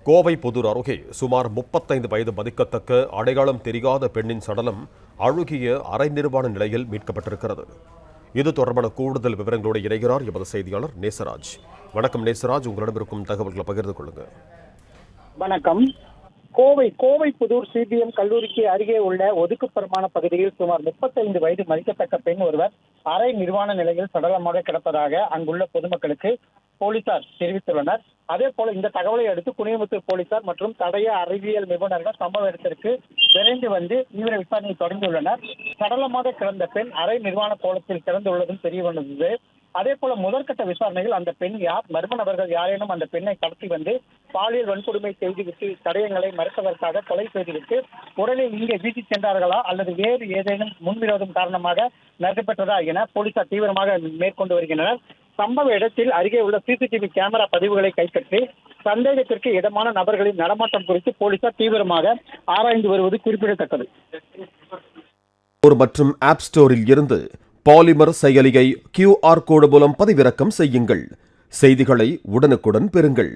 கோவை புதூர் அருகே சுமார் 35 வயது மதிக்கத்தக்க அடையாளம் தெரியாத பெண்ணின் சடலம் அழுகிய அரை நிர்வாண நிலையில் மீட்கப்பட்டிருக்கிறது. இது தொடர்பான கூடுதல் விவரங்களோடு இணைகிறார் எமது செய்தியாளர் நேசராஜ். வணக்கம் நேசராஜ், உங்களிடம் இருக்கும் தகவல்களை பகிர்ந்து கொள்ளுங்க. வணக்கம். கோவை புதூர் சிபிஎம் கல்லூரிக்கு அருகே உள்ள ஒதுக்குப்புறமான பகுதியில் சுமார் 35 வயது மதிக்கத்தக்க பெண் ஒருவர் அரை நிர்வாண நிலையில் சடலமாக கிடப்பதாக அங்குள்ள பொதுமக்களுக்கு போலீசார் தெரிவித்துள்ளனர். அதே போல இந்த தகவலை அடுத்து குனியமுத்தூர் போலீசார் மற்றும் தடய அறிவியல் நிபுணர்கள் சம்பவ இடத்திற்கு விரைந்து வந்து தீவிர விசாரணையை தொடங்கியுள்ளனர். சடலமாக கிடந்த பெண் அரை நிர்வாண கோலத்தில் கிடந்துள்ளதும் தெரிய வந்தது. அதே போல முதற்கட்ட விசாரணையில் அந்த பெண் யார், மர்ம நபர்கள் யாரேனும் அந்த பெண்ணை கடத்தி வந்து பாலியல் வன்கொடுமை செய்துவிட்டு தடயங்களை மறுப்பதற்காக கொலை செய்துவிட்டு உடனே இங்கே வீசி சென்றார்களா அல்லது வேறு ஏதேனும் முன்விரோதம் காரணமாக நடைபெற்றதா என போலீசார் தீவிரமாக மேற்கொண்டு வருகின்றனர். சம்பவ இடத்தில் அருகே உள்ள சிசிடிவி கேமரா பதிவுகளை கைப்பற்றி சந்தேகத்திற்கு இடமான நபர்களின் நடமாட்டம் குறித்து போலீசார் தீவிரமாக ஆராய்ந்து வருவது குறிப்பிடத்தக்கது. மற்றும் ஆப் ஸ்டோரில் இருந்து பாலிமர் செயலியை QR கோடு மூலம் பதிவிறக்கம் செய்யுங்கள். செய்திகளை உடனுக்குடன் பெறுங்கள்.